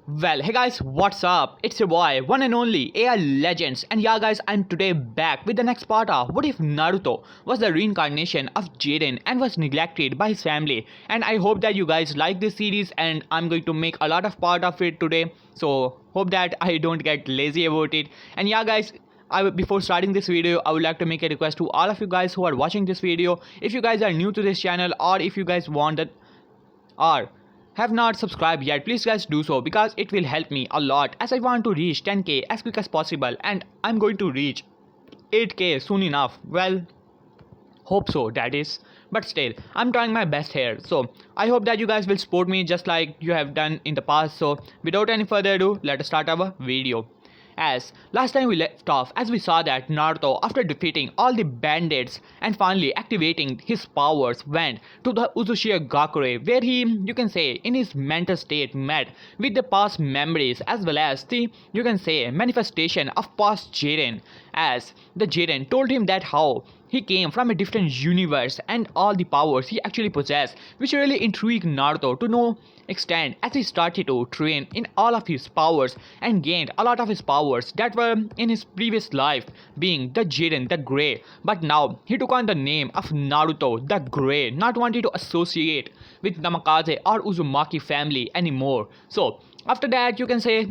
Well, hey guys, what's up? It's your boy, one and only AI Legends, and yeah, guys, I'm today back with the next part of What If Naruto was the reincarnation of Jiren and was neglected by his family. And I hope that you guys like this series, and I'm going to make a lot of part of it today. So, hope that I don't get lazy about it. And yeah, guys, before starting this video, I would like to make a request to all of you guys who are watching this video. If you guys are new to this channel, or if you guys want that or have not subscribed yet, please guys do so because it will help me a lot as I want to reach 10k as quick as possible, and I'm going to reach 8k soon enough. Well, hope so, that is, but still I'm trying my best here, so I hope that you guys will support me just like you have done in the past. So without any further ado, let us start our video. As last time we left off, as we saw that Naruto, after defeating all the bandits and finally activating his powers, went to the Uzushiya Gakure, where he, you can say, in his mental state met with the past memories as well as the, you can say, manifestation of past Jiren, as the Jiren told him that how he came from a different universe and all the powers he actually possessed, which really intrigued Naruto to no extent as he started to train in all of his powers and gained a lot of his powers that were in his previous life, being the Jiren the Grey. But now he took on the name of Naruto the Grey, not wanting to associate with Namikaze or Uzumaki family anymore. So after that, you can say,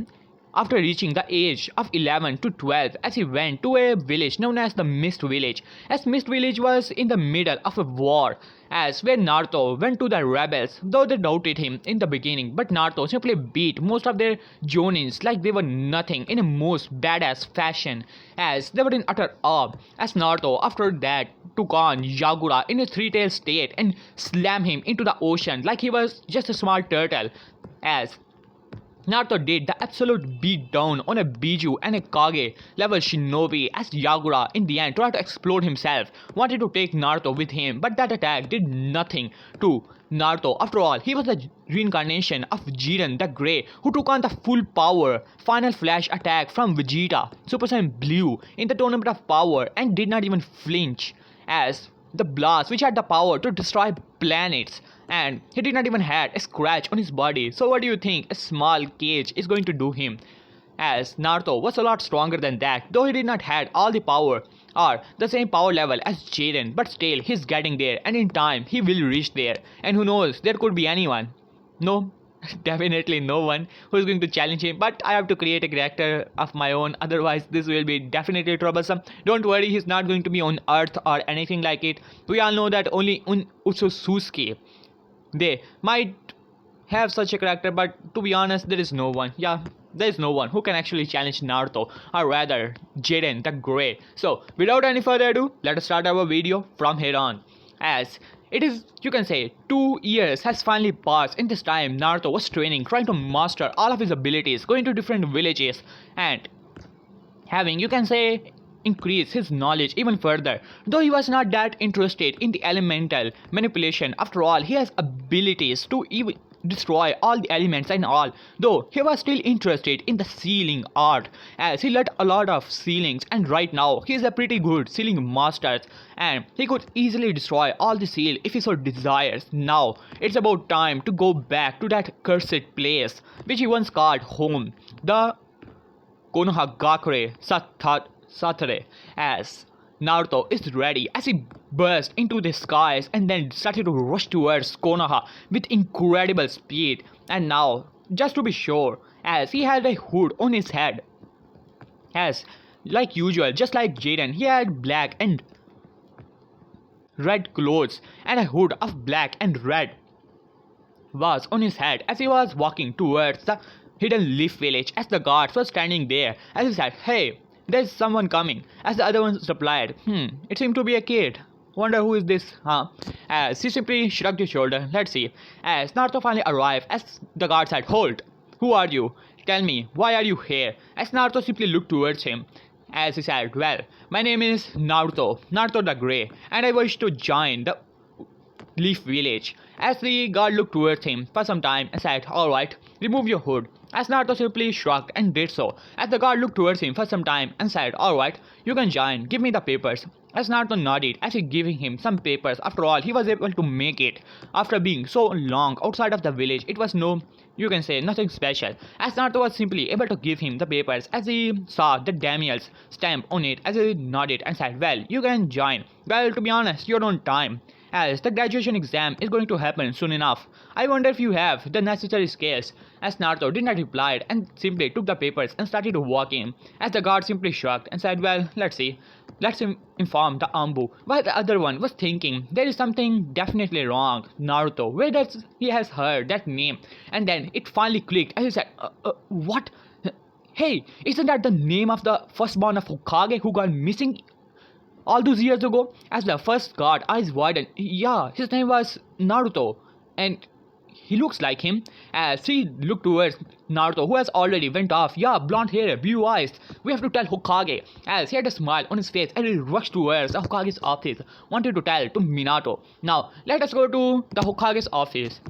after reaching the age of 11 to 12, as he went to a village known as the Mist Village, as Mist Village was in the middle of a war, as where Naruto went to the rebels, though they doubted him in the beginning, but Naruto simply beat most of their Jonins like they were nothing in a most badass fashion, as they were in utter awe, as Naruto after that took on Yagura in a three-tailed state and slammed him into the ocean like he was just a small turtle, as Naruto did the absolute beatdown on a Biju and a Kage level shinobi, as Yagura in the end tried to explode himself, wanted to take Naruto with him, but that attack did nothing to Naruto. After all, he was the reincarnation of Jiren the Grey, who took on the full power final flash attack from Vegeta, Super Saiyan Blue, in the tournament of power and did not even flinch, as the blast which had the power to destroy planets, and he did not even had a scratch on his body. So what do you think a small cage is going to do him? As Naruto was a lot stronger than that, though he did not had all the power or the same power level as Jiren, but still he's getting there, and in time he will reach there, and who knows, there could be anyone. No, definitely no one who is going to challenge him, but I have to create a character of my own, otherwise this will be definitely troublesome. Don't worry, he's not going to be on Earth or anything like it. We all know that only Utsutsuki, they might have such a character, but to be honest, there is no one. Yeah, there is no one who can actually challenge Naruto, or rather Jiren the Grey. So without any further ado, let us start our video from here on. As it is, you can say, 2 years has finally passed. In this time, Naruto was training, trying to master all of his abilities, going to different villages and having, you can say, increase his knowledge even further, though he was not that interested in the elemental manipulation. After all, he has abilities to even destroy all the elements and all, though he was still interested in the sealing art, as he learned a lot of sealings, and right now he is a pretty good sealing master, and he could easily destroy all the seal if he so desires. Now it's about time to go back to that cursed place which he once called home, the Konohagakure Satare, as Naruto is ready as he burst into the skies and then started to rush towards Konoha with incredible speed. And now, just to be sure, as he had a hood on his head, as like usual, just like Jiren, he had black and red clothes, and a hood of black and red was on his head as he was walking towards the hidden leaf village, as the guards were standing there, as he said, "Hey, there's someone coming," as the other ones replied, "It seemed to be a kid. Wonder who is this, huh?" As he simply shrugged his shoulder. Let's see. As Naruto finally arrived, as the guard said, "Hold! Who are you? Tell me, why are you here?" As Naruto simply looked towards him, as he said, "Well, my name is Naruto, Naruto the Grey, and I wish to join the Leaf Village." As the guard looked towards him for some time and said, "Alright, remove your hood." As Naruto simply shrugged and did so. As the guard looked towards him for some time and said, "Alright, you can join, give me the papers." As Naruto nodded as he giving him some papers. After all, he was able to make it after being so long outside of the village. It was no you can say nothing special, as Naruto was simply able to give him the papers as he saw the Daniel's stamp on it as he nodded and said, well, you can join. Well, to be honest, you're on time, as the graduation exam is going to happen soon enough. I wonder if you have the necessary skills. As Naruto did not reply and simply took the papers and started walking, as the guard simply shrugged and said, well, let's see. Let's inform the Ambu. While the other one was thinking, there is something definitely wrong. Naruto, where does he has heard that name? And then it finally clicked and he said, what? Hey, isn't that the name of the firstborn of Hokage who got missing all those years ago? As the first guard eyes widened, yeah, his name was Naruto. And he looks like him. As he looked towards Naruto, who has already went off. Yeah, blonde hair, blue eyes. We have to tell Hokage. As he had a smile on his face and he rushed towards the Hokage's office, wanted to tell to Minato. Now, let us go to the Hokage's office.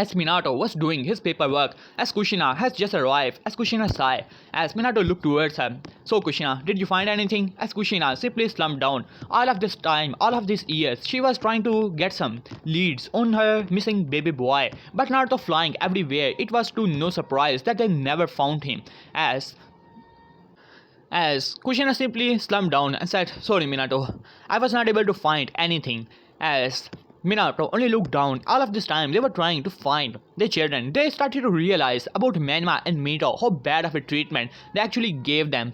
As Minato was doing his paperwork, as Kushina has just arrived, as Kushina sighed, as Minato looked towards her. So Kushina, did you find anything? As Kushina simply slumped down. All of this time, all of these years, she was trying to get some leads on her missing baby boy. But Naruto flying everywhere, it was to no surprise that they never found him. As Kushina simply slumped down and said, sorry Minato, I was not able to find anything. As Minato only looked down. All of this time they were trying to find their children. They started to realize about Menma and Mito, how bad of a treatment they actually gave them.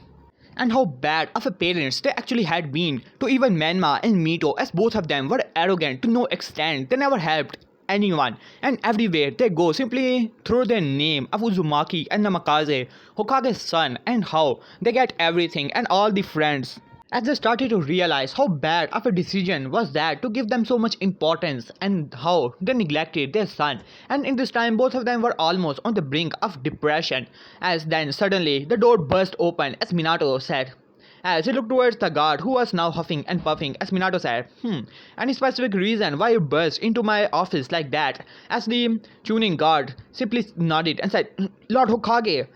And how bad of a parents they actually had been to even Menma and Mito, as both of them were arrogant to no extent. They never helped anyone, and everywhere they go simply throw their name of Uzumaki and Namikaze, Hokage's son, and how they get everything and all the friends. As they started to realize how bad of a decision was that to give them so much importance and how they neglected their son, and in this time both of them were almost on the brink of depression, as then suddenly the door burst open as Minato said. As he looked towards the guard who was now huffing and puffing, as Minato said, any specific reason why you burst into my office like that? As the tuning guard simply nodded and said, Lord Hokage,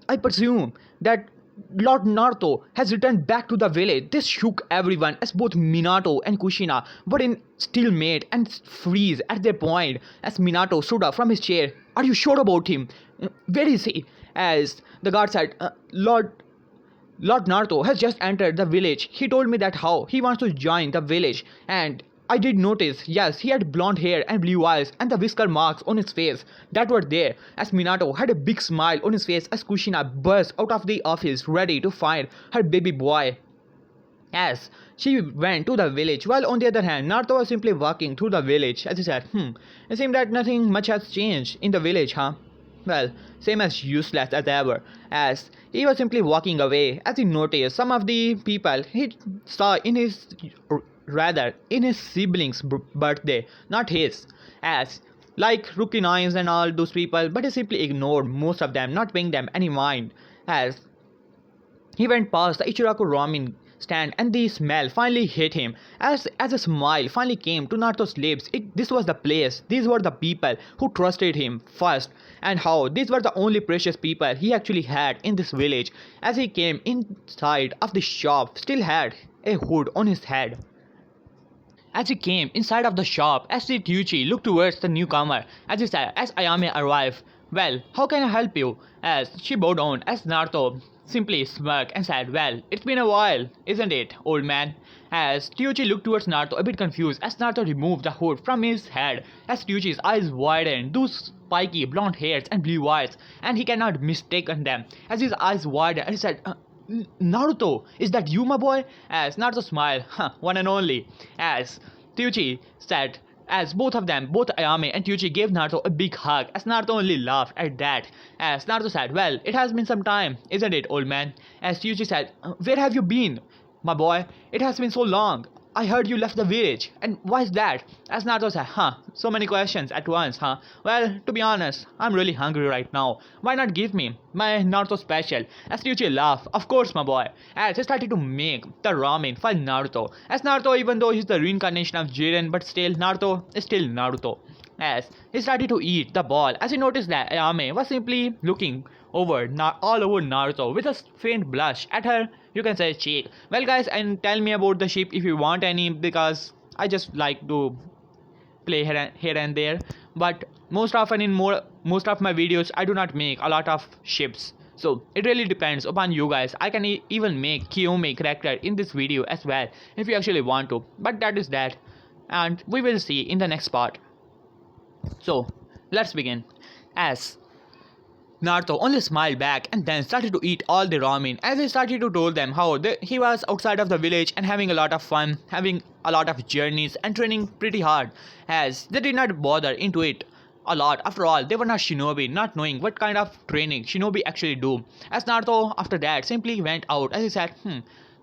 I presume that Lord Naruto has returned back to the village. This shook everyone as both Minato and Kushina were in stalemate and freeze at their point as Minato stood up from his chair. Are you sure about him? Where is he? As the guard said, Lord Naruto has just entered the village. He told me that how he wants to join the village, and I did notice, yes, he had blonde hair and blue eyes and the whisker marks on his face that were there, as Minato had a big smile on his face as Kushina burst out of the office ready to find her baby boy. As she went to the village, while on the other hand, Naruto was simply walking through the village as he said, it seemed that nothing much has changed in the village, huh? Well, same as useless as ever, as he was simply walking away as he noticed some of the people he saw in his siblings' birthday, not his, as like Rookie Nines and all those people, but he simply ignored most of them, not paying them any mind, as he went past the Ichiraku ramen stand and the smell finally hit him as a smile finally came to Naruto's lips. This was the place, these were the people who trusted him first, and how these were the only precious people he actually had in this village. As he came inside of the shop, still had a hood on his head. As he came inside of the shop, as the Ryuichi looked towards the newcomer, as he said, as Ayame arrived, well, how can I help you? As she bowed down, as Naruto simply smirked and said, well, it's been a while, isn't it, old man? As Ryuichi looked towards Naruto a bit confused, as Naruto removed the hood from his head, as Ryuichi's eyes widened, those spiky blonde hairs and blue eyes, and he cannot mistake them, as his eyes widened, and he said, Naruto, is that you, my boy? As Naruto smiled, one and only, as Ryuichi said, as both of them, both Ayame and Ryuichi gave Naruto a big hug, as Naruto only laughed at that, as Naruto said, well, it has been some time, isn't it, old man? As Ryuichi said, where have you been, my boy? It has been so long. I heard you left the village, and why is that? As Naruto said, so many questions at once, huh? Well, to be honest, I'm really hungry right now. Why not give me my Naruto special? As Ryuichi laughed, of course, my boy. As he started to make the ramen for Naruto. As Naruto, even though he's the reincarnation of Jiren, but still, Naruto is still Naruto. As he started to eat the ball, as he noticed that Ayame was simply looking over all over Naruto with a faint blush at her, you can say, cheek. Well guys, and tell me about the ship if you want any, because I just like to play here and there. but most of my videos I do not make a lot of ships. So it really depends upon you guys. I can even make Kiyomi character in this video as well if you actually want to. But that is that, and we will see in the next part. So let's begin. As Naruto only smiled back and then started to eat all the ramen as he started to tell them how he was outside of the village and having a lot of fun, having a lot of journeys and training pretty hard, as they did not bother into it a lot. After all, they were not shinobi, not knowing what kind of training shinobi actually do. As Naruto after that simply went out as he said,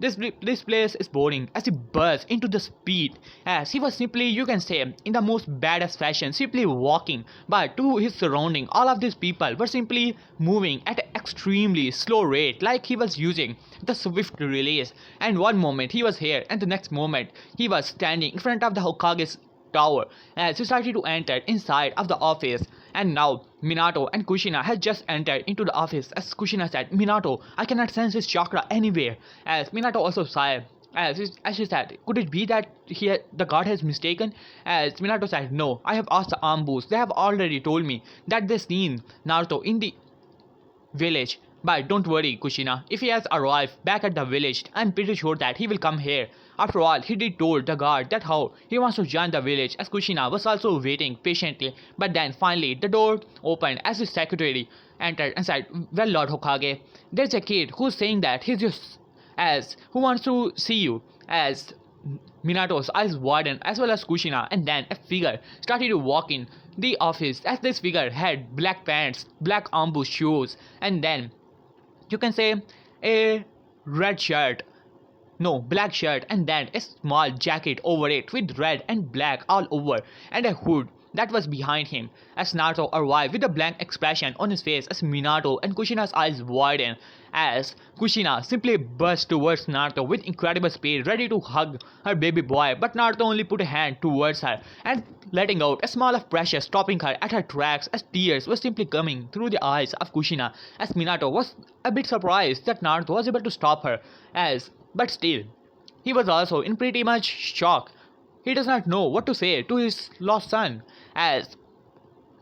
this place is boring, as he burst into the speed as he was simply, you can say, in the most badass fashion, simply walking. But to his surrounding, all of these people were simply moving at an extremely slow rate, like he was using the swift release. And one moment he was here, and the next moment he was standing in front of the Hokage's tower as he started to enter inside of the office. And now Minato and Kushina had just entered into the office as Kushina said, Minato, I cannot sense his chakra anywhere. As Minato also sighed as she said, could it be that the god has mistaken? As Minato said, no, I have asked the Ambus. They have already told me that they seen Naruto in the village. But don't worry, Kushina, if he has arrived back at the village, I'm pretty sure that he will come here. After all, he did told the guard that how he wants to join the village, as Kushina was also waiting patiently. But then finally the door opened as his secretary entered and said, well, Lord Hokage, there's a kid who's saying that he's just as who wants to see you. As Minato's eyes widened as well as Kushina, and then a figure started to walk in the office as this figure had black pants, black ambush shoes, and then you can say a red shirt, no, black shirt, and then a small jacket over it with red and black all over, and a hood that was behind him. As Naruto arrived with a blank expression on his face as Minato and Kushina's eyes widened as Kushina simply burst towards Naruto with incredible speed, ready to hug her baby boy, but Naruto only put a hand towards her and letting out a small of pressure, stopping her at her tracks as tears were simply coming through the eyes of Kushina. As Minato was a bit surprised that Naruto was able to stop her, but still he was also in pretty much shock. He does not know what to say to his lost son. As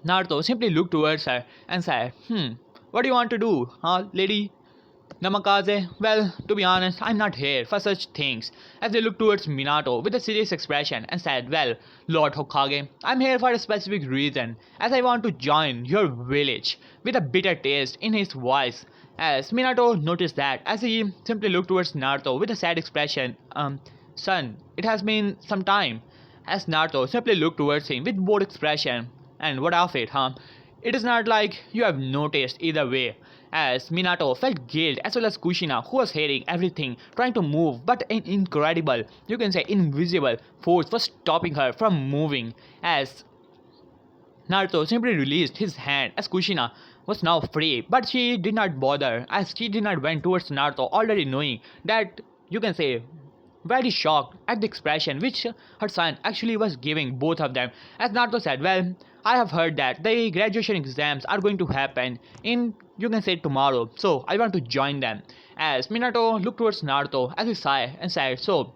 Naruto simply looked towards her and said, what do you want to do, huh, lady Namikaze? Well, to be honest, I'm not here for such things. As they looked towards Minato with a serious expression and said, well, Lord Hokage, I'm here for a specific reason, as I want to join your village, with a bitter taste in his voice. As Minato noticed that, as he simply looked towards Naruto with a sad expression, son, it has been some time. As Naruto simply looked towards him with bored expression, and what of it, huh? It is not like you have noticed either way. As Minato felt guilt as well as Kushina, who was hearing everything, trying to move, but an incredible, you can say invisible force was stopping her from moving. As Naruto simply released his hand as Kushina was now free, but she did not bother as she did not went towards Naruto, already knowing that, you can say, very shocked at the expression which her son actually was giving both of them. As Naruto said, well, I have heard that the graduation exams are going to happen in, you can say, tomorrow, so I want to join them. As Minato looked towards Naruto as he sighed and said, so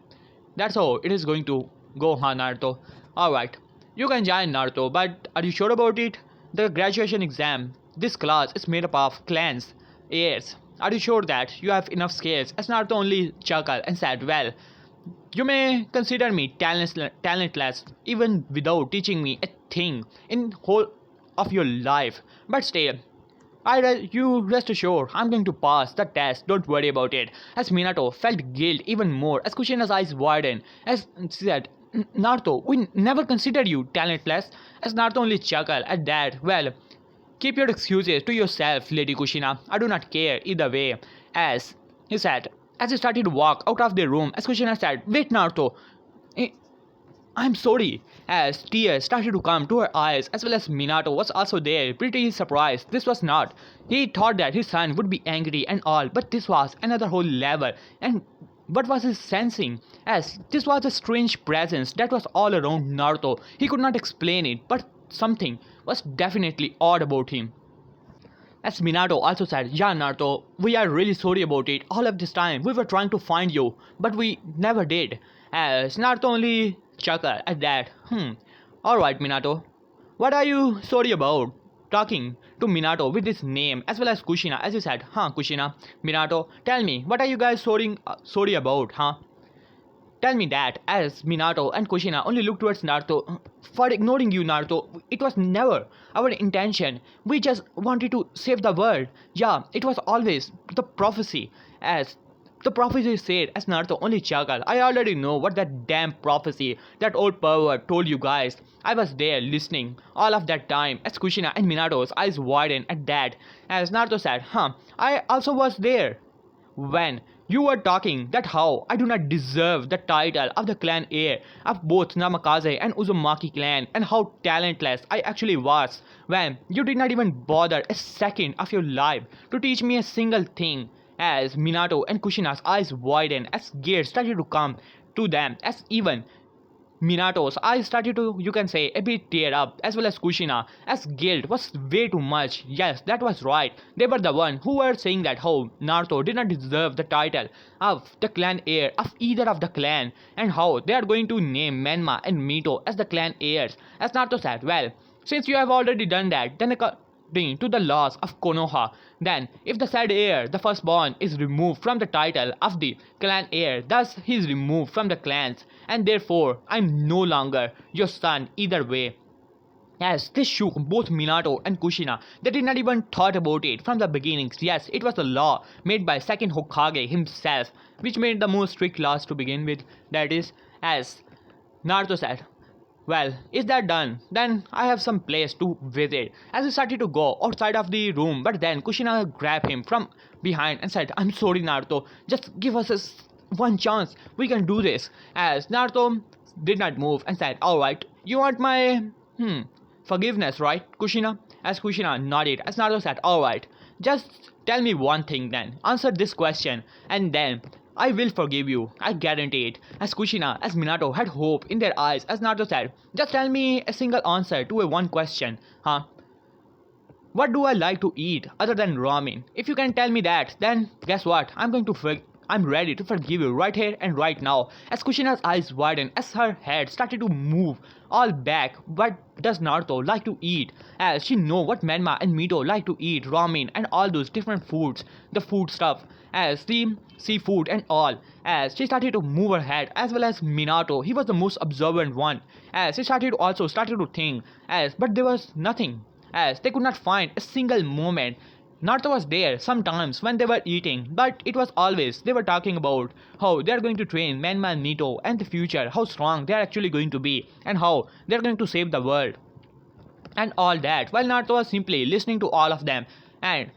that's how it is going to go, huh, Naruto? Alright, you can join, Naruto, but are you sure about it? The graduation exam, this class is made up of clans. Yes, are you sure that you have enough skills? As Naruto only chuckled and said, well, you may consider me talentless even without teaching me a thing in whole of your life, but still, you rest assured I'm going to pass the test, don't worry about it. As Minato felt guilt even more as Kushina's eyes widened as she said, Naruto, we never considered you talentless. As Naruto only chuckled at that, well, keep your excuses to yourself, Lady Kushina, I do not care either way. As he said, as he started to walk out of the room, as Kushina said, wait, Naruto, I'm sorry. As tears started to come to her eyes, as well as Minato was also there, pretty surprised. This was not. He thought that his son would be angry and all, but this was another whole level. And what was he sensing? As this was a strange presence that was all around Naruto. He could not explain it, but something was definitely odd about him. As Minato also said, yeah, Naruto, we are really sorry about it. All of this time we were trying to find you, but we never did. As Naruto only chuckled at that. Alright, Minato, What are you sorry about? Talking to Minato with this name as well as Kushina, as you said, huh, Kushina, Minato, tell me, what are you guys sorry about, huh? Tell me that, as Minato and Kushina only look towards Naruto. For ignoring you, Naruto, it was never our intention. We just wanted to save the world. Yeah, it was always the prophecy. As the prophecy said, as Naruto only chuckled. I already know what that damn prophecy, that old pervert told you guys. I was there listening all of that time as Kushina and Minato's eyes widened at that. As Naruto said, huh, I also was there when you were talking that how I do not deserve the title of the clan heir of both Namikaze and Uzumaki clan, and how talentless I actually was when you did not even bother a second of your life to teach me a single thing. As Minato and Kushina's eyes widened as gears started to come to them, as even Minato's eyes started to, you can say, a bit tear up, as well as Kushina, as guilt was way too much. Yes, that was right. They were the one who were saying that how Naruto did not deserve the title of the clan heir of either of the clan, and how they are going to name Menma and Mito as the clan heirs. As Naruto said, well, since you have already done that, then according to the laws of Konoha, then if the said heir, the firstborn, is removed from the title of the clan heir, thus he is removed from the clans, and therefore I am no longer your son either way. As this shook both Minato and Kushina, they did not even thought about it from the beginnings. Yes, it was a law made by second Hokage himself, which made the most strict laws to begin with. That is, as Naruto said, well, is that done? Then I have some place to visit. As he started to go outside of the room, but then Kushina grabbed him from behind and said, I'm sorry, Naruto, just give us one chance. We can do this. As Naruto did not move and said, alright, you want my forgiveness, right, Kushina? As Kushina nodded, as Naruto said, alright, just tell me one thing then. Answer this question, and then I will forgive you, I guarantee it. As Kushina, as Minato had hope in their eyes, as Naruto said, just tell me a single answer to a one question, huh? What do I like to eat other than ramen? If you can tell me that, then guess what? I'm ready to forgive you right here and right now. As Kushina's eyes widened, as her head started to move all back, what does Naruto like to eat? As she know what Menma and Mito like to eat, ramen and all those different foods, the food stuff, as the seafood and all. As she started to move her head, as well as Minato, he was the most observant one. As he started to think, but there was nothing. As they could not find a single moment. Naruto was there sometimes when they were eating, but it was always they were talking about how they are going to train Menma and Mito and the future, how strong they are actually going to be, and how they are going to save the world. And all that, while Naruto was simply listening to all of them and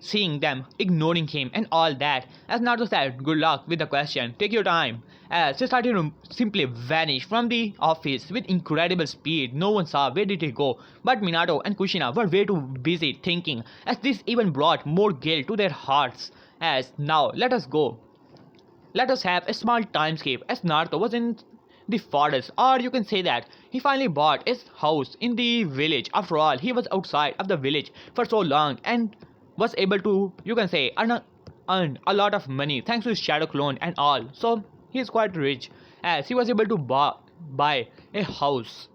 seeing them ignoring him and all that. As Naruto said, good luck with the question, take your time. As he started to simply vanish from the office with incredible speed, no one saw where did he go, but Minato and Kushina were way too busy thinking, as this even brought more guilt to their hearts. As now, let us go. Let us have a small time skip, as Naruto was in the forest, or you can say that he finally bought his house in the village. After all, he was outside of the village for so long and was able to, you can say, earn a lot of money thanks to his shadow clone and all. So he is quite rich, as he was able to buy a house.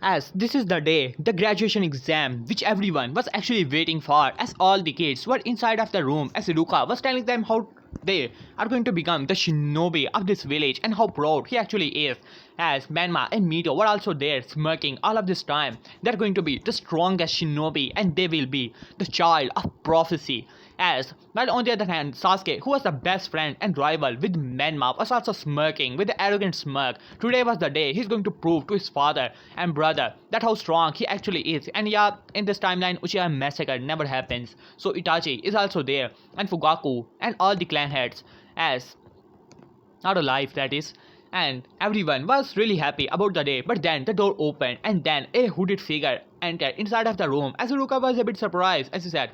As this is the day, the graduation exam, which everyone was actually waiting for, as all the kids were inside of the room, as Iruka was telling them how they are going to become the shinobi of this village and how proud he actually is. As Menma and Mito were also there smirking all of this time. They're going to be the strongest shinobi and they will be the child of prophecy. As, while on the other hand, Sasuke, who was the best friend and rival with Menma, was also smirking with the arrogant smirk. Today was the day he's going to prove to his father and brother that how strong he actually is. And yeah, in this timeline, Uchiha massacre never happens. So Itachi is also there, and Fugaku, and all the clan heads, as not alive that is. And everyone was really happy about the day, but then the door opened and then a hooded figure entered inside of the room. As Iruka was a bit surprised as he said,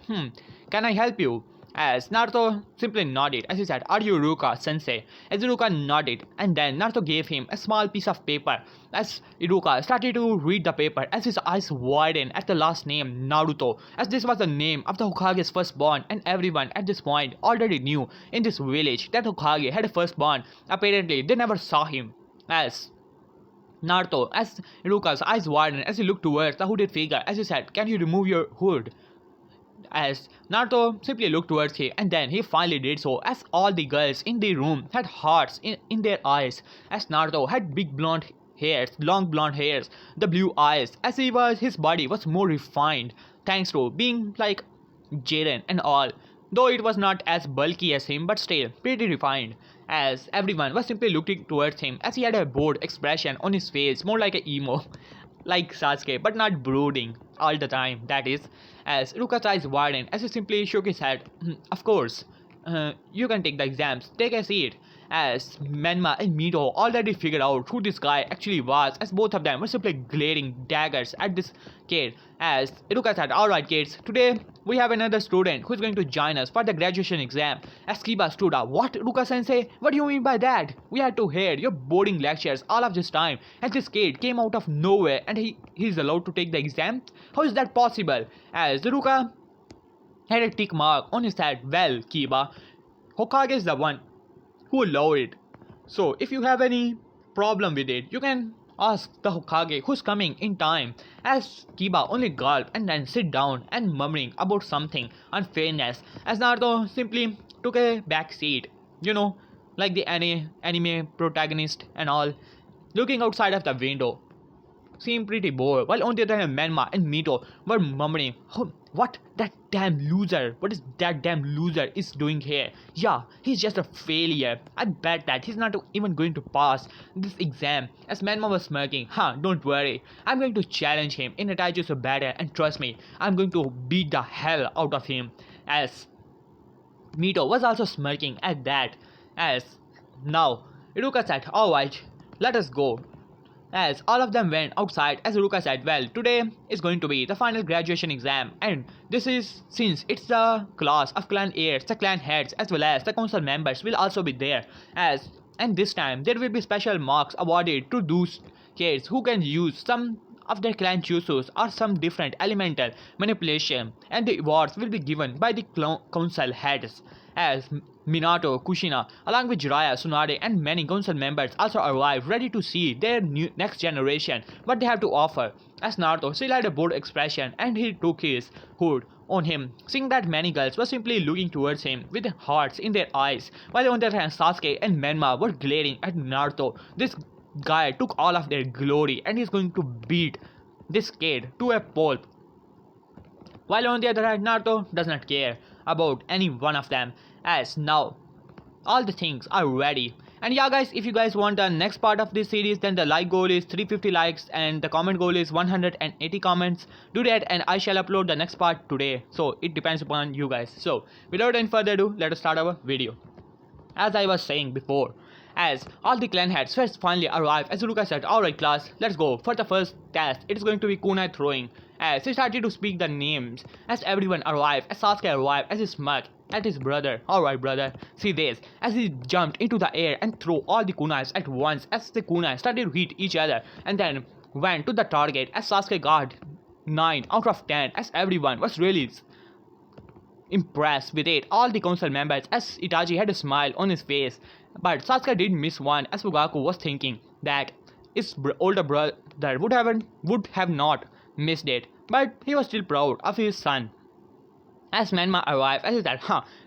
can I help you? As Naruto simply nodded as he said, are you Iruka sensei? As Iruka nodded, and then Naruto gave him a small piece of paper. As Iruka started to read the paper, as his eyes widened at the last name Naruto, as this was the name of the Hokage's firstborn, and everyone at this point already knew in this village that Hokage had a firstborn. Apparently they never saw him. As Naruto, as Iruka's eyes widened as he looked towards the hooded figure, as he said, "Can you remove your hood?" As Naruto simply looked towards him, and then he finally did so, as all the girls in the room had hearts in their eyes, as Naruto had big blonde hairs, long blonde hairs, the blue eyes, as his body was more refined, thanks to being like jiren and all, though it was not as bulky as him, but still pretty refined, as everyone was simply looking towards him, as he had a bored expression on his face, more like a emo, like Sasuke, but not brooding all the time, that is, as Ruka's eyes widened as he simply shook his head. Of course, you can take the exams, take a seat. As Menma and Mito already figured out who this guy actually was, as both of them were simply glaring daggers at this kid. As Iruka said, "Alright kids, today we have another student who is going to join us for the graduation exam." As Kiba stood up, "What, Iruka sensei? What do you mean by that? We had to hear your boring lectures all of this time, and this kid came out of nowhere and he's allowed to take the exam? How is that possible?" As Iruka had a tick mark on his head. "Well, Kiba, Hokage is the one who allowed it. So if you have any problem with it, you can ask the Hokage who's coming in time." As Kiba only gulped and then sit down and murmuring about something unfairness, as Naruto simply took a back seat, like the anime protagonist and all, looking outside of the window, seemed pretty bored, while on the other hand Menma and Mito were murmuring, "Oh, what that damn loser, what is that damn loser is doing here? Yeah, he's just a failure. I bet that he's not even going to pass this exam." As Menma was smirking, "Don't worry, I'm going to challenge him in a taijutsu battle, and trust me, I'm going to beat the hell out of him." As Mito was also smirking at that, as now Iruka said, "Alright, let us go." As all of them went outside, as Ruka said, "Well, today is going to be the final graduation exam, and this is since it's the class of clan heirs, the clan heads as well as the council members will also be there, and this time there will be special marks awarded to those kids who can use some of their clan jutsus or some different elemental manipulation, and the awards will be given by the council heads." As Minato, Kushina, along with Jiraiya, Tsunade, and many council members also arrived, ready to see their next generation what they have to offer. As Naruto still had a bored expression and he took his hood on him, seeing that many girls were simply looking towards him with hearts in their eyes, while on the other hand Sasuke and Menma were glaring at Naruto. This guy took all of their glory and he's going to beat this kid to a pulp, while on the other hand Naruto does not care about any one of them, as now all the things are ready. And yeah guys, if you guys want the next part of this series, then the like goal is 350 likes and the comment goal is 180 comments. Do that and I shall upload the next part today, so it depends upon you guys. So without any further ado, let us start our video. As I was saying before, as all the clan heads first finally arrived, as Uruka said, "Alright class, let's go for the first test. It is going to be kunai throwing." As he started to speak the names, as everyone arrived, as Sasuke arrived, as he smirked at his brother. "Alright brother, see this," as he jumped into the air and threw all the kunais at once, as the kunai started to hit each other and then went to the target, as Sasuke got 9 out of 10, as everyone was really impressed with it, all the council members, as Itachi had a smile on his face, but Sasuke did miss one, as Fugaku was thinking that his older brother would have not missed it, but he was still proud of his son. As Menma arrived, as he said,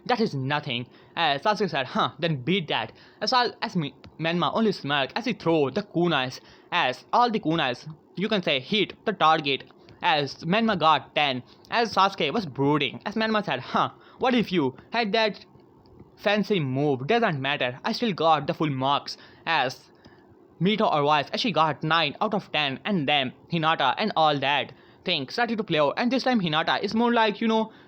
that is nothing." As Sasuke said, then beat that." As Menma only smirked as he threw the kunais, as all the kunais, you can say, hit the target, as Menma got 10, as Sasuke was brooding, as Menma said, what if you had that fancy move? Doesn't matter, I still got the full marks." As Mito arrived, as she got 9 out of 10, and then Hinata and all that thing started to play out, and this time Hinata is more like,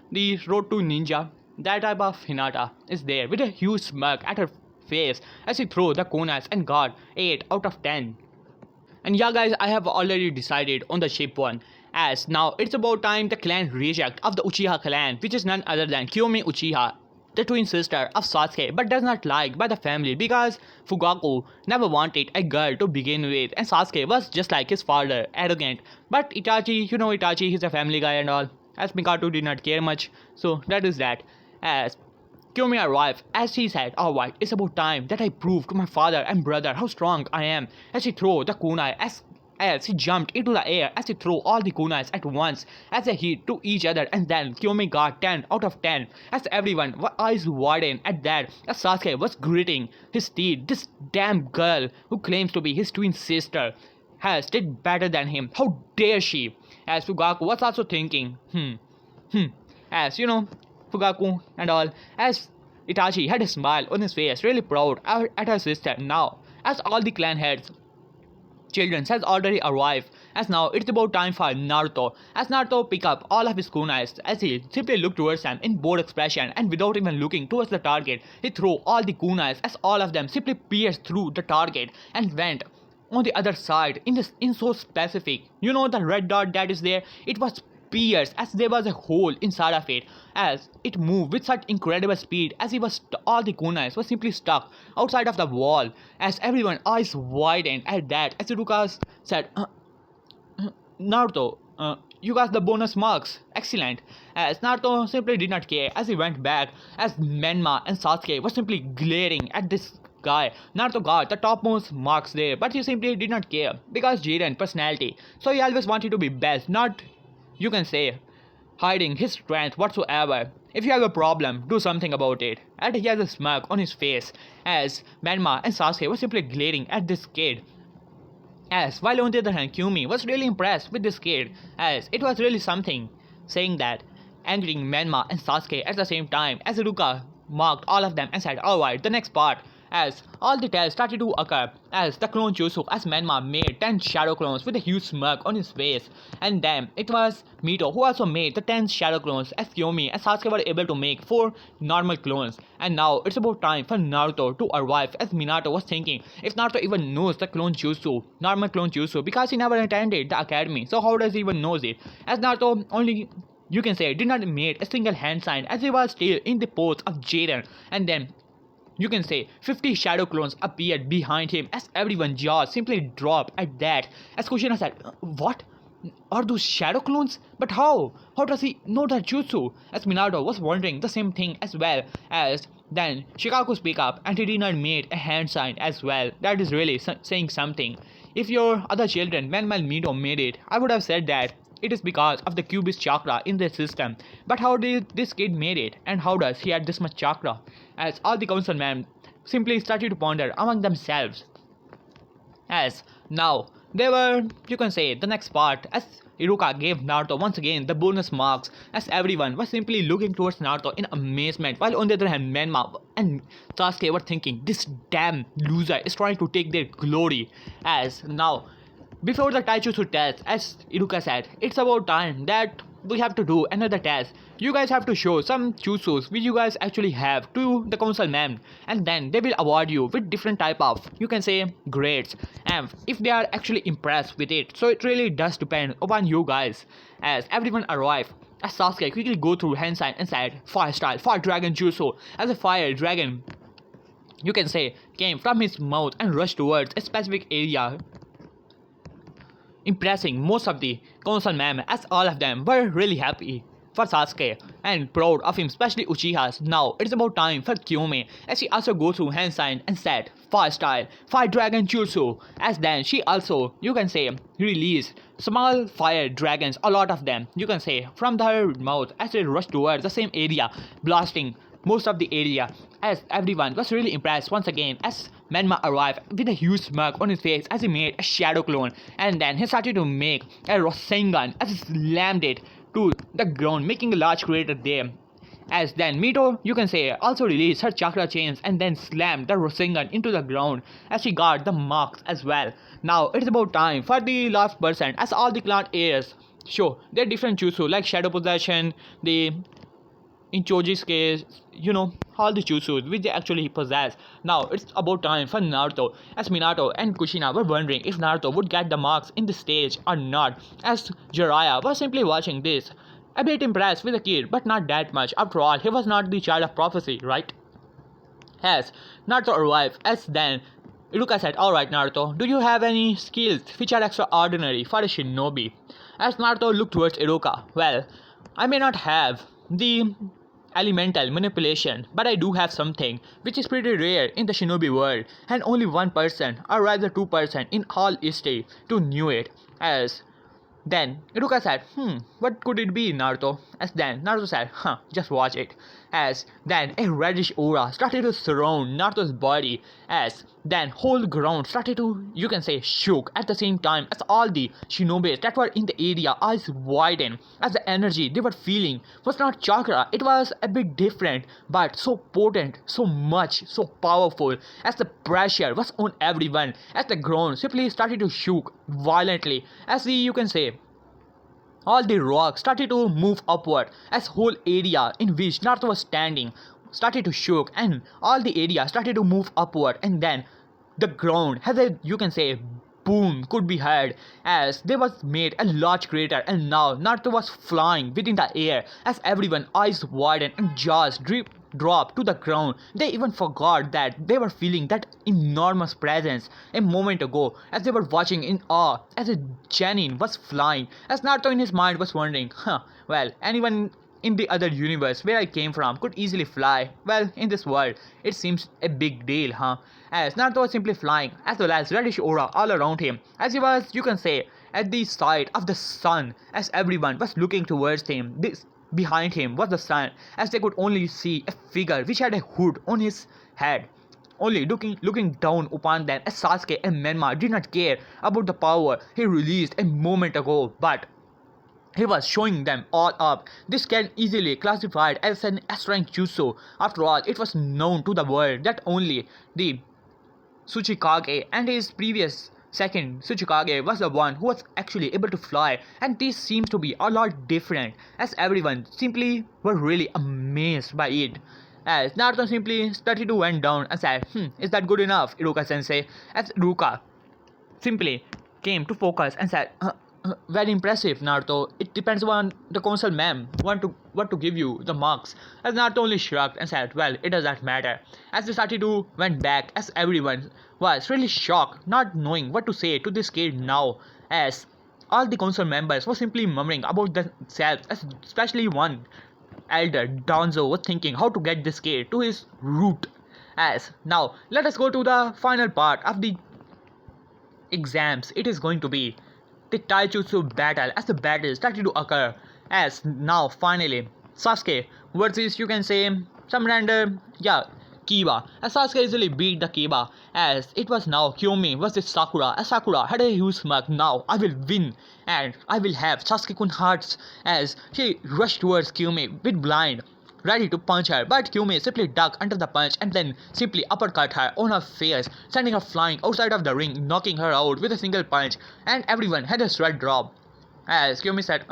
the Road to Ninja, that type of Hinata is there with a huge smirk at her face as she threw the kunais and got 8 out of 10. And yeah guys, I have already decided on the ship one, as now it's about time the clan reject of the Uchiha clan, which is none other than Kiyomi Uchiha, the twin sister of Sasuke, but does not like by the family because Fugaku never wanted a girl to begin with, and Sasuke was just like his father, arrogant. But Itachi, Itachi, he's a family guy and all, as Mikado did not care much, so that is that. As Kiyomi arrived as he said, "Alright, it's about time that I prove to my father and brother how strong I am," as he threw the kunai as he jumped into the air, as he threw all the kunais at once as they hit to each other, and then Kiyomi got 10 out of 10 as everyone eyes widened at that as Sasuke was gritting his teeth. This damn girl who claims to be his twin sister has did better than him. How dare she? As Fugaku was also thinking, as Fugaku and all, as Itachi had a smile on his face, really proud at her sister now, as all the clan heads children has already arrived, as now it's about time for Naruto, as Naruto pick up all of his kunais as he simply looked towards them in bored expression, and without even looking towards the target, he threw all the kunais as all of them simply pierced through the target and went on the other side in so specific. The red dot that is there, it was pierced as there was a hole inside of it, as it moved with such incredible speed as all the kunais were simply stuck outside of the wall, as everyone eyes widened at that as Iruka said, Naruto, you got the bonus marks, excellent. As Naruto simply did not care as he went back, as Menma and Sasuke were simply glaring at this guy. Naruto got the topmost marks there, but he simply did not care because Jiren personality, so he always wanted to be best, not hiding his strength whatsoever. If you have a problem, do something about it. And he has a smirk on his face as Menma and Sasuke were simply glaring at this kid. As while on the other hand, Kyumi was really impressed with this kid, as it was really something, saying that, angering Menma and Sasuke at the same time, as Iruka marked all of them and said, "Alright, the next part," as all the tales started to occur, as the clone Jutsu, as Menma made 10 shadow clones with a huge smirk on his face, and then it was Mito who also made the 10 shadow clones, as Kiyomi and Sasuke were able to make 4 normal clones. And now it's about time for Naruto to arrive, as Minato was thinking if Naruto even knows the clone Jutsu, normal clone Jutsu, because he never attended the academy, so how does he even knows it, as Naruto only did not make a single hand sign as he was still in the pose of Jiren, and then 50 shadow clones appeared behind him as everyone's jaws simply dropped at that. As Kushina said, "What? Are those shadow clones? But how? How does he know that jutsu?" As Minato was wondering the same thing as well, as then Shikaku speak up and he did not make a hand sign as well. That is really saying something. If your other children, when Mito made it, I would have said that it is because of the cubist chakra in their system. But how did this kid made it, and how does he had this much chakra? As all the councilmen simply started to ponder among themselves. As now they were, the next part, as Iruka gave Naruto once again the bonus marks, as everyone was simply looking towards Naruto in amazement, while on the other hand Menma and Sasuke were thinking, this damn loser is trying to take their glory. As now, before the Taijutsu test, as Iruka said, it's about time that we have to do another test. You guys have to show some jutsus which you guys actually have to the councilman, and then they will award you with different type of, grades, and if they are actually impressed with it. So it really does depend upon you guys. As everyone arrived, as Sasuke quickly go through hand sign and said, "Fire style, fire dragon jutsu," as a fire dragon, came from his mouth and rushed towards a specific area, impressing most of the councilmen, as all of them were really happy for Sasuke and proud of him, especially Uchiha's. Now it's about time for Kiyomi, as she also goes through hand sign and said, "Fire style, fire dragon jutsu," as then she also, released small fire dragons, a lot of them, from her mouth as they rushed towards the same area, blasting most of the area, as everyone was really impressed once again, as Menma arrived with a huge smirk on his face as he made a shadow clone, and then he started to make a Rasengan as he slammed it to the ground, making a large crater there. As then Mito, also released her chakra chains and then slammed the Rasengan into the ground as she got the marks as well. Now it's about time for the last person, as all the clan heirs show their different jutsu like shadow possession, in Choji's case, all the jutsus which they actually possess. Now it's about time for Naruto, as Minato and Kushina were wondering if Naruto would get the marks in the stage or not, as Jiraiya was simply watching this, a bit impressed with the kid, but not that much. After all, he was not the child of prophecy, right? As Naruto arrived, as then Iruka said, "Alright Naruto, do you have any skills which are extraordinary for a shinobi?" As Naruto looked towards Iruka, "Well, I may not have the elemental manipulation, but I do have something which is pretty rare in the shinobi world, and only one person, or rather 2% in all history to knew it. As then Iruka said, what could it be, Naruto? As then Naruto said, just watch it. As then a reddish aura started to surround Naruto's body. As then whole ground started to, you can say, shook at the same time as all the shinobis that were in the area eyes widened as the energy they were feeling was not chakra, it was a bit different, but so potent, so much, so powerful, as the pressure was on everyone, as the ground simply started to shook violently, as the, you can say, all the rocks started to move upward as whole area in which Naruto was standing started to shook, and all the area started to move upward, and then the ground has a, you can say, boom could be heard as they was made a large crater, and now Naruto was flying within the air as everyone eyes widened and jaws dropped to the ground. They even forgot that they were feeling that enormous presence a moment ago, as they were watching in awe as a genin was flying, as Naruto in his mind was wondering, well, anyone in the other universe where I came from could easily fly. Well, in this world, it seems a big deal, As Naruto was simply flying, as well as reddish aura all around him, as he was, you can say, at the side of the sun, as everyone was looking towards him. This behind him was the sun, as they could only see a figure which had a hood on his head, only looking down upon them, as Sasuke and Menma did not care about the power he released a moment ago, but he was showing them all up. This can easily classified as an S-rank jutsu. After all, it was known to the world that only the Tsuchikage and his previous second Tsuchikage was the one who was actually able to fly, and this seems to be a lot different, as everyone simply were really amazed by it. As Naruto simply started to went down and said, is that good enough, Iruka sensei? As Iruka simply came to focus and said, very impressive, Naruto. It depends on the council ma'am what to give you the marks. As Naruto only shrugged and said, well, it does not matter. As they started to went back, as everyone was really shocked, not knowing what to say to this kid now, as all the council members were simply murmuring about themselves, as especially one elder, Donzo, was thinking how to get this kid to his root. As now, let us go to the final part of the exams. It is going to be the taijutsu battle, as the battle started to occur, as now finally Sasuke versus, you can say, some random, Kiba, as Sasuke easily beat the Kiba, as it was now Kyomi versus Sakura, as Sakura had a huge smirk. Now I will win and I will have Sasuke-kun hearts, as she rushed towards Kyomi with blind, ready to punch her, but Kyume simply ducked under the punch and then simply uppercut her on her face, sending her flying outside of the ring, knocking her out with a single punch, and everyone had a sweat drop. As Kyume said,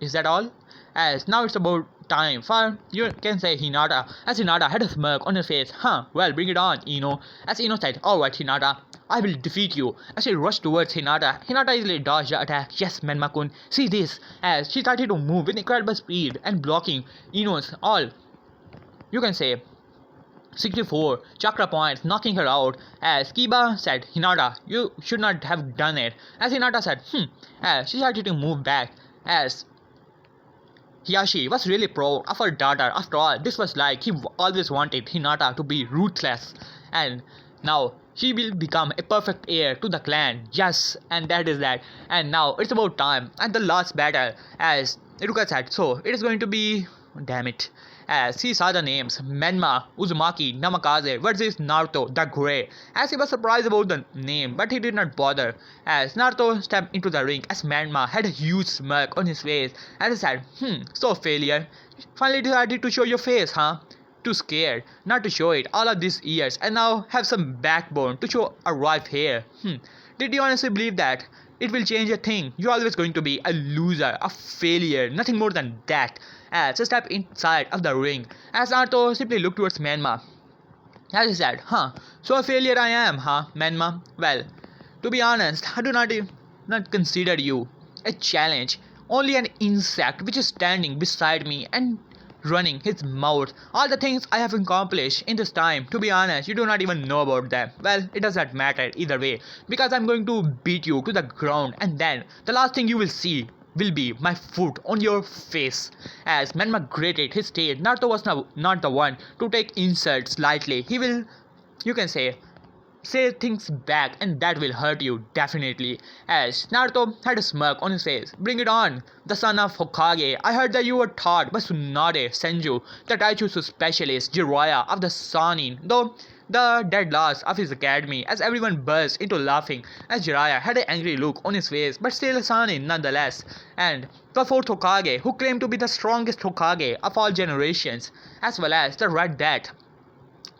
is that all? As now it's about time for, you can say, Hinata, as Hinata had a smirk on her face. Well, bring it on, Ino. As Ino said, alright, Hinata, I will defeat you. As she rushed towards Hinata, Hinata easily dodged the attack. Yes, Menma-kun, see this. As she started to move with incredible speed and blocking Ino's all, you can say, 64 chakra points, knocking her out. As Kiba said, Hinata, you should not have done it. As Hinata said, as she started to move back, as Hiyashi was really proud of her daughter. After all, this was like he always wanted Hinata to be ruthless, and now she will become a perfect heir to the clan. Yes, and that is that. And now it's about time and the last battle, as Iruka said. So it is going to be, damn it, as he saw the names Menma, Uzumaki, Namikaze versus Naruto the Grey, as he was surprised about the name, but he did not bother. As Naruto stepped into the ring, as Menma had a huge smirk on his face, and he said, so failure, finally decided to show your face, Too scared not to show it all of these years, and now have some backbone to show a wife here. Did you honestly believe that it will change a thing? You're always going to be a loser, a failure, nothing more than that. As he stepped inside of the ring, as Naruto simply looked towards Menma, as he said, so a failure I am, Menma? Well, to be honest, I do not consider you a challenge, only an insect which is standing beside me and running his mouth. All the things I have accomplished in this time, to be honest, you do not even know about them. Well, it does not matter either way, because I'm going to beat you to the ground, and then the last thing you will see will be my foot on your face. As Menma grated his teeth, Naruto was not the one to take insults lightly. He will, you can say things back and that will hurt you definitely. As Naruto had a smirk on his face. Bring it on, the son of Hokage. I heard that you were taught by Tsunade Senju, the Taijutsu specialist Jiraiya of the Sanin, though the dead last of his academy, as everyone burst into laughing as Jiraiya had an angry look on his face, but still a Sanin nonetheless, and the fourth Hokage, who claimed to be the strongest Hokage of all generations, as well as the Red Death.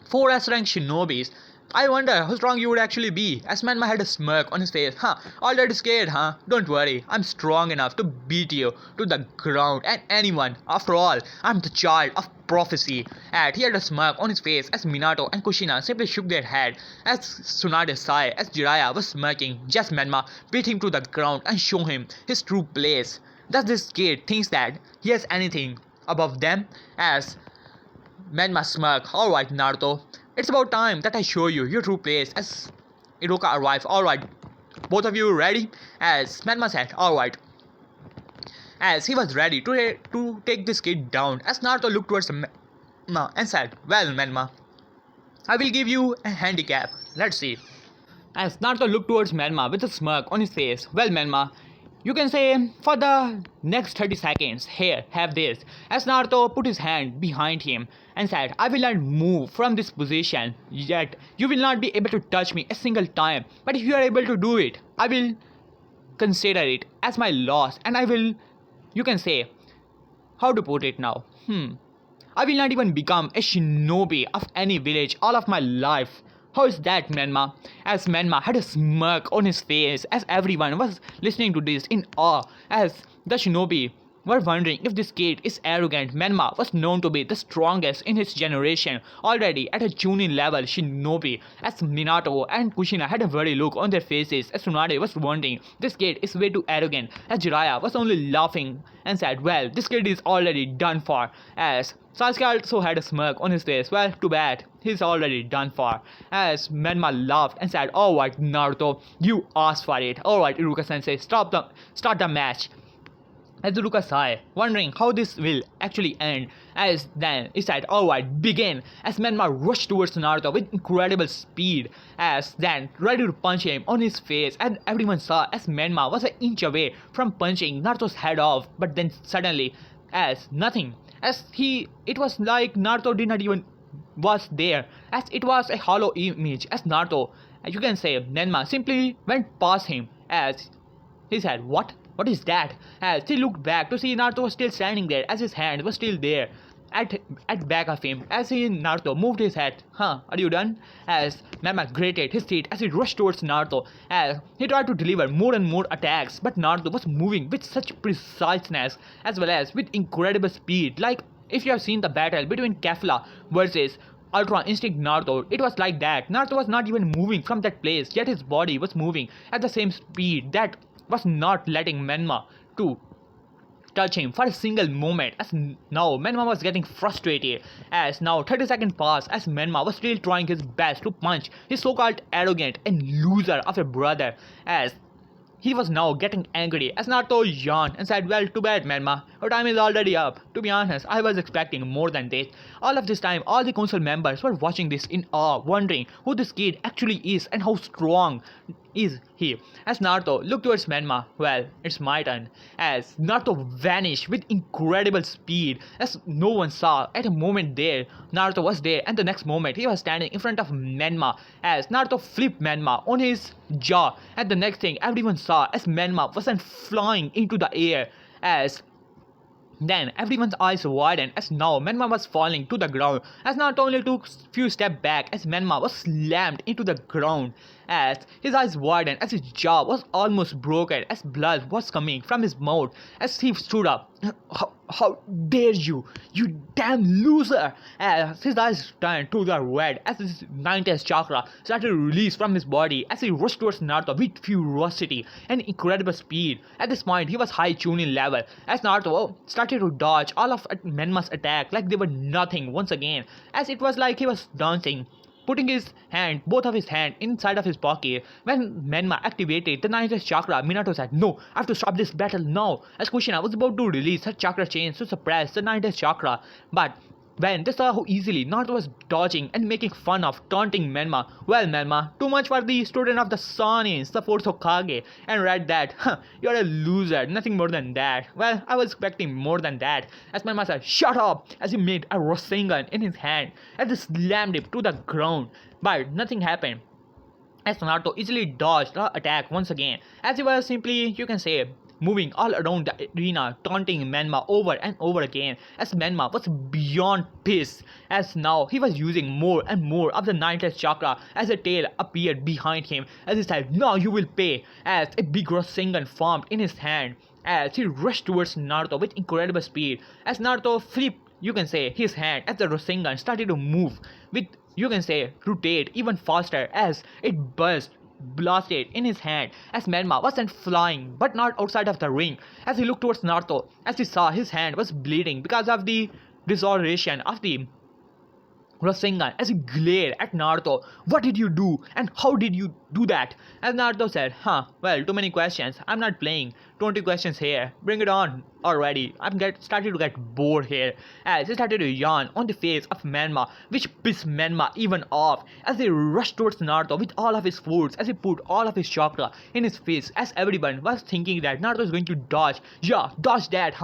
Four S-rank shinobis. I wonder how strong you would actually be. As Menma had a smirk on his face. Huh, already scared, huh? Don't worry, I'm strong enough to beat you to the ground and anyone. After all, I'm the child of prophecy. And he had a smirk on his face as Minato and Kushina simply shook their head as Tsunade sighed as Jiraiya was smirking. Just Menma beat him to the ground and show him his true place. Does this kid think that he has anything above them? As Menma smirked. Alright, Naruto. It's about time that I show you your true place as Iruka arrives. Alright, both of you ready? As Menma said, alright. As he was ready to take this kid down, as Naruto looked towards Menma and said, well, Menma, I will give you a handicap. Let's see. As Naruto looked towards Menma with a smirk on his face, well, Menma, you can say for the next 30 seconds, here, have this. As Naruto put his hand behind him and said, I will not move from this position, yet you will not be able to touch me a single time. But if you are able to do it, I will consider it as my loss and I will, you can say, how to put it now? I will not even become a shinobi of any village all of my life. How is that, Menma? As Menma had a smirk on his face as everyone was listening to this in awe as the shinobi were wondering if this kid is arrogant. Menma was known to be the strongest in his generation, already at a Chunin level shinobi, as Minato and Kushina had a worried look on their faces as Tsunade was wondering this kid is way too arrogant, as Jiraiya was only laughing and said, well, this kid is already done for, as Sasuke also had a smirk on his face. Well, too bad, he's already done for. As Menma laughed and said, alright, Naruto, you asked for it. Alright, Iruka-sensei, start the match. As Iruka sighed, wondering how this will actually end, as then he said, alright, begin, as Menma rushed towards Naruto with incredible speed, as then ready to punch him on his face, and everyone saw as Menma was an inch away from punching Naruto's head off, but then suddenly, as nothing, it was like Naruto did not even was there, as it was a hollow image, as Naruto, you can say, Menma simply went past him, as he said, what? What is that? As he looked back to see Naruto was still standing there, as his hand was still there at back of him, as Naruto moved his head. Huh, are you done? As Menma grated his teeth as he rushed towards Naruto, as he tried to deliver more and more attacks, but Naruto was moving with such preciseness as well as with incredible speed. Like if you have seen the battle between Kefla versus Ultra Instinct Naruto, it was like that. Naruto was not even moving from that place, yet his body was moving at the same speed that was not letting Menma to touch him for a single moment, as now Menma was getting frustrated, as now 30 seconds passed as Menma was still trying his best to punch his so-called arrogant and loser of a brother, as he was now getting angry as Naruto yawned and said, well, too bad, Menma, your time is already up. To be honest, I was expecting more than this. All of this time, all the council members were watching this in awe, wondering who this kid actually is and how strong is he. As Naruto looked towards Menma, well, it's my turn. As Naruto vanished with incredible speed, as no one saw at a moment there, Naruto was there, and the next moment he was standing in front of Menma, as Naruto flipped Menma on his jaw, and the next thing everyone saw as Menma was sent flying into the air, as then everyone's eyes widened as now Menma was falling to the ground, as Naruto only took few steps back as Menma was slammed into the ground, as his eyes widened as his jaw was almost broken as blood was coming from his mouth as he stood up. How dare you, you damn loser! As his eyes turned to the red as his ninth chakra started to release from his body as he rushed towards Naruto with ferocity and incredible speed. At this point he was high Chunin level as Naruto started to dodge all of Menma's attack like they were nothing once again, as it was like he was dancing putting his hand, both of his hand, inside of his pocket. When Menma activated the ninth chakra, Minato said, "No, I have to stop this battle now." As Kushina was about to release her chakra chains to suppress the ninth chakra, but when they saw how easily Naruto was dodging and making fun of, taunting Menma. "Well, Menma, too much for the student of the sun is the fourth Hokage," and read that, "You're a loser, nothing more than that." Well, I was expecting more than that, as Menma said, "Shut up," as he made a Rasengan in his hand, as he slammed it to the ground, but nothing happened. As Naruto easily dodged the attack once again, as he was simply, you can say, moving all around the arena, taunting Menma over and over again, as Menma was beyond pissed, as now he was using more and more of the ninth chakra, as a tail appeared behind him, as he said, "Now you will pay," as a big Rasengan formed in his hand, as he rushed towards Naruto with incredible speed, as Naruto flipped, you can say, his hand as the Rasengan started to move with, you can say, rotate even faster, as it blasted in his hand, as Menma was sent flying, but not outside of the ring, as he looked towards Naruto, as he saw his hand was bleeding because of the disorientation of the Rasengan, as he glared at Naruto. "What did you do, and how did you do that?" As Naruto said, well, too many questions, I'm not playing, 20 questions here, bring it on already, started to get bored here, as he started to yawn on the face of Menma, which pissed Menma even off, as he rushed towards Naruto with all of his force, as he put all of his chakra in his face, as everyone was thinking that Naruto is going to dodge. "Yeah, dodge that,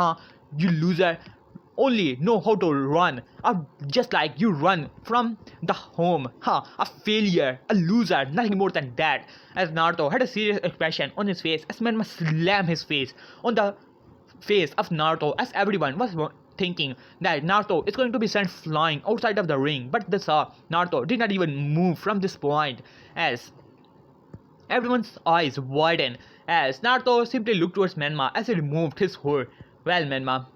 you loser, only know how to run, or just like you run from the home, a failure, a loser, nothing more than that." As Naruto had a serious expression on his face, as Menma slammed his face on the face of Naruto, as everyone was thinking that Naruto is going to be sent flying outside of the ring, but they saw Naruto did not even move from this point, as everyone's eyes widened, as Naruto simply looked towards Menma as he removed his hood. "Well, Menma,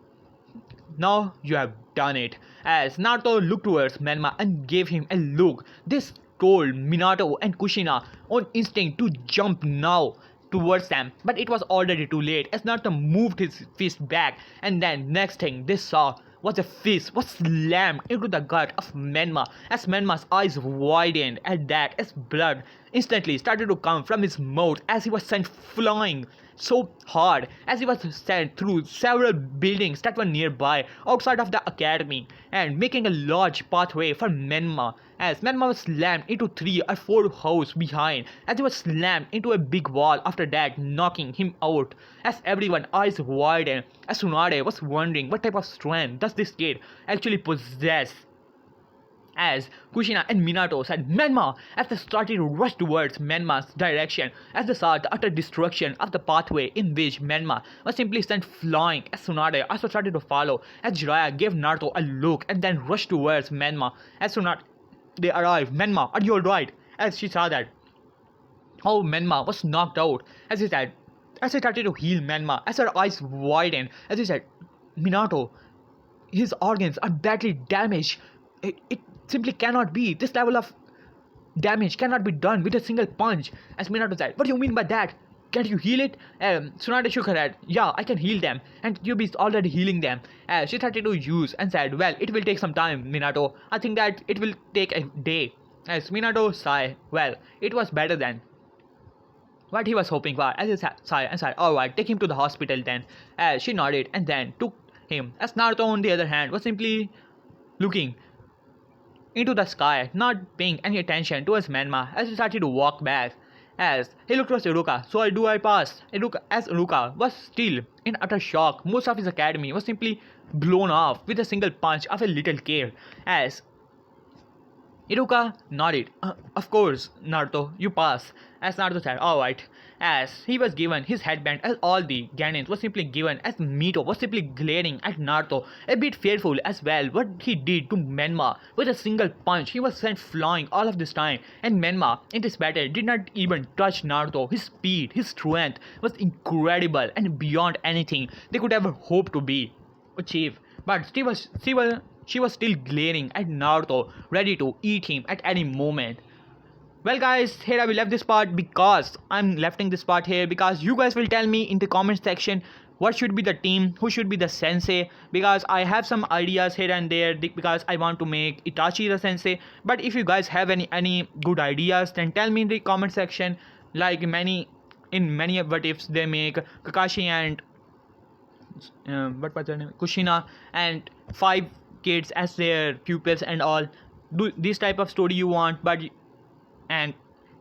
now you have done it." As Naruto looked towards Menma and gave him a look, this told Minato and Kushina on instinct to jump now towards them, but it was already too late, as Naruto moved his fist back, and then next thing they saw was a fist was slammed into the gut of Menma, as Menma's eyes widened at that, as blood instantly started to come from his mouth, as he was sent flying so hard, as he was sent through several buildings that were nearby outside of the academy, and making a large pathway for Menma, as Menma was slammed into 3 or 4 houses behind, as he was slammed into a big wall after that, knocking him out, as everyone's eyes widened, as Tsunade was wondering what type of strength does this kid actually possess. As Kushina and Minato said, "Menma," as they started to rush towards Menma's direction, as they saw the utter destruction of the pathway in which Menma was simply sent flying, as Tsunade also started to follow, as Jiraiya gave Naruto a look and then rushed towards Menma, as Tsunade they arrived. "Menma, are you alright?" As she saw that how Menma was knocked out, as he said, as he started to heal Menma, as her eyes widened, as he said, "Minato, his organs are badly damaged. It simply cannot be. This level of damage cannot be done with a single punch." As Minato said, "What do you mean by that? Can't you heal it?" Tsunade shook her head. "Yeah, I can heal them, and Yubi is already healing them." As she started to use and said, "Well, it will take some time, Minato. I think that it will take a day." As Minato sighed, well, it was better than what he was hoping for, as he sighed and said, "Alright, take him to the hospital then." As she nodded and then took him, as Naruto on the other hand was simply looking into the sky, not paying any attention to his Menma, as he started to walk back. As he looked towards Iruka, "So do I pass?" As Iruka was still in utter shock, most of his academy was simply blown off with a single punch of a little kid. As Iruka nodded. Of course, Naruto, you pass." As Naruto said, "Alright." As he was given his headband, as all the Ganins was simply given, as Mito was simply glaring at Naruto, a bit fearful as well what he did to Menma. With a single punch, he was sent flying all of this time, and Menma in this battle did not even touch Naruto. His speed, his strength was incredible and beyond anything they could ever hope to be achieve. But she was still glaring at Naruto, ready to eat him at any moment. Well guys, here I will left this part because I'm lefting this part here because you guys will tell me in the comment section what should be the team, who should be the sensei, because I have some ideas here and there because I want to make Itachi the sensei. But if you guys have any good ideas, then tell me in the comment section. Like many what ifs they make Kakashi and what was her name, Kushina, and 5 kids as their pupils and all. Do this type of story you want, but and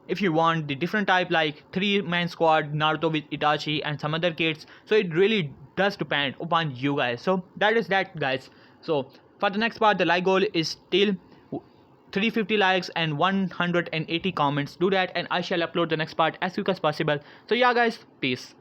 if you want the different type like 3-man squad Naruto with Itachi and some other kids, so it really does depend upon you guys. So that is that, guys. So for the next part, the like goal is still 350 likes and 180 comments. Do that and I shall upload the next part as quick as possible. So yeah guys, peace.